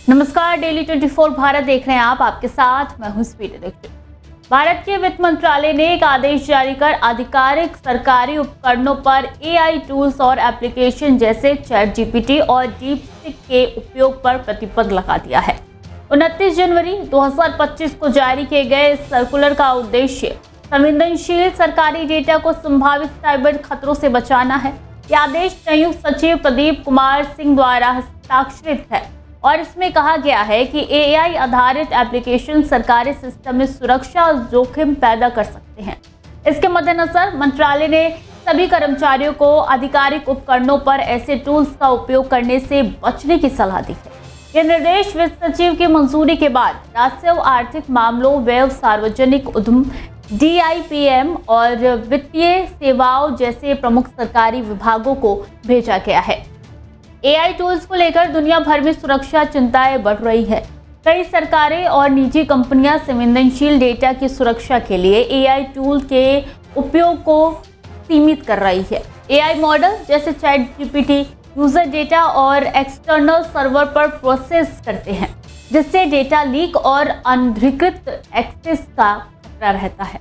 नमस्कार, डेली 24 भारत देख रहे हैं आप। आपके साथ मैं हूं स्पीड एडिक्टेड। भारत के वित्त मंत्रालय ने एक आदेश जारी कर आधिकारिक सरकारी उपकरणों पर एआई टूल्स और एप्लीकेशन जैसे चैट जीपीटी और डीपसीक के उपयोग पर प्रतिबंध लगा दिया है। 29 जनवरी 2025 को जारी किए गए इस सर्कुलर का उद्देश्य संवेदनशील सरकारी डेटा को संभावित साइबर खतरों से बचाना है। यह आदेश संयुक्त सचिव प्रदीप कुमार सिंह द्वारा हस्ताक्षरित है और इसमें कहा गया है कि एआई आधारित एप्लीकेशन सरकारी सिस्टम में सुरक्षा और जोखिम पैदा कर सकते हैं। इसके मद्देनजर मंत्रालय ने सभी कर्मचारियों को आधिकारिक उपकरणों पर ऐसे टूल्स का उपयोग करने से बचने की सलाह दी है। यह निर्देश वित्त सचिव की मंजूरी के बाद राजस्व, आर्थिक मामलों, व्यय, सार्वजनिक उद्यम, DIPM और वित्तीय सेवाओं जैसे प्रमुख सरकारी विभागों को भेजा गया है। एआई टूल्स को लेकर दुनिया भर में सुरक्षा चिंताएं बढ़ रही है। कई सरकारें और निजी कंपनियां संवेदनशील डेटा की सुरक्षा के लिए एआई टूल के उपयोग को सीमित कर रही है। एआई मॉडल जैसे चैट जीपीटी यूजर डेटा और एक्सटर्नल सर्वर पर प्रोसेस करते हैं, जिससे डेटा लीक और अनधिकृत एक्सेस का खतरा रहता है।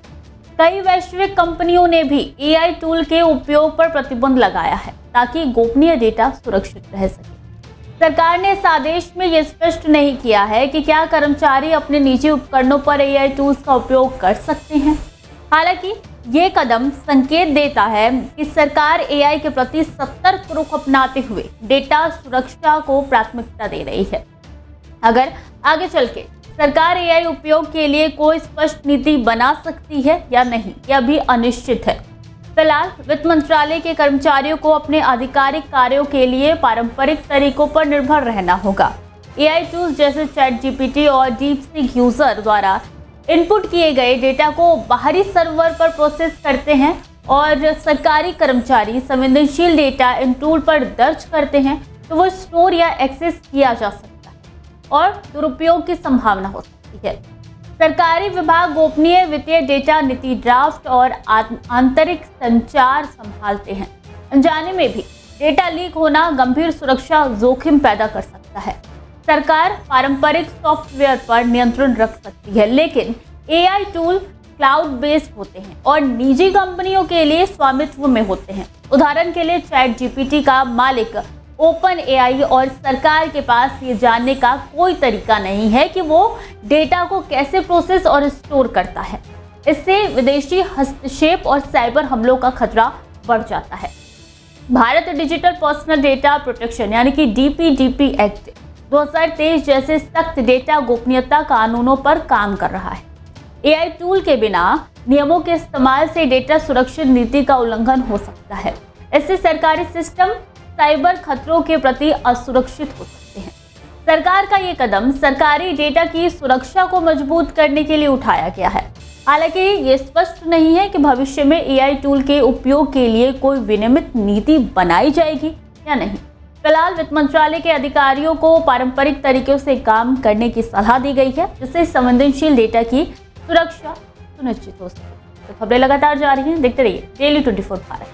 कई वैश्विक कंपनियों ने भी एआई टूल के उपयोग पर प्रतिबंध लगाया है ताकि गोपनीय डेटा सुरक्षित रह सके। सरकार ने इस आदेश में यह स्पष्ट नहीं किया है कि क्या कर्मचारी अपने निजी उपकरणों पर एआई टूल्स का उपयोग कर सकते हैं। हालांकि ये कदम संकेत देता है कि सरकार एआई के प्रति सतर्क रुख अपनाते हुए डेटा सुरक्षा को प्राथमिकता दे रही है। अगर आगे चल के सरकार एआई उपयोग के लिए कोई स्पष्ट नीति बना सकती है या नहीं, यह भी अनिश्चित है। फिलहाल वित्त मंत्रालय के कर्मचारियों को अपने आधिकारिक कार्यों के लिए पारंपरिक तरीकों पर निर्भर रहना होगा। एआई टूल्स जैसे चैट जीपीटी और डीपसीक यूजर द्वारा इनपुट किए गए डेटा को बाहरी सर्वर पर प्रोसेस करते हैं और सरकारी कर्मचारी संवेदनशील डेटा इन टूल पर दर्ज करते हैं तो वो स्टोर या एक्सेस किया जा सकता है और दुरुपयोग की संभावना हो सकती है। सरकारी विभाग गोपनीय वित्तीय डेटा नीति ड्राफ्ट और आंतरिक संचार संभालते हैं। अनजाने में भी डेटा लीक होना गंभीर सुरक्षा जोखिम पैदा कर सकता है। सरकार पारंपरिक सॉफ्टवेयर पर नियंत्रण रख सकती है, लेकिन एआई टूल क्लाउड बेस्ड होते हैं और निजी कंपनियों के लिए स्वामित्व में होते हैं। उदाहरण के लिए चैट जीपीटी का मालिक ओपन एआई और सरकार के पास ये जानने का कोई तरीका नहीं है कि वो डेटा को कैसे प्रोसेस और स्टोर करता है। इससे विदेशी हस्तक्षेप और साइबर हमलों का खतरा बढ़ जाता है। Bharat digital personal data protection यानी कि DPDP एक्ट 2023 जैसे सख्त डेटा गोपनीयता कानूनों पर काम कर रहा है। एआई टूल के बिना नियमों के इस्तेमाल से डेटा सुरक्षा नीति का उल्लंघन हो सकता है। इससे सरकारी सिस्टम साइबर खतरों के प्रति असुरक्षित हो सकते हैं। सरकार का ये कदम सरकारी डेटा की सुरक्षा को मजबूत करने के लिए उठाया गया है। हालांकि ये स्पष्ट नहीं है कि भविष्य में एआई टूल के उपयोग के लिए कोई विनियमित नीति बनाई जाएगी या नहीं। फिलहाल वित्त मंत्रालय के अधिकारियों को पारंपरिक तरीकों से काम करने की सलाह दी गई है, जिससे संवेदनशील डेटा की सुरक्षा सुनिश्चित हो सके। तो खबरें लगातार जारी हैं, देखते रहिए डेली 24 भारत।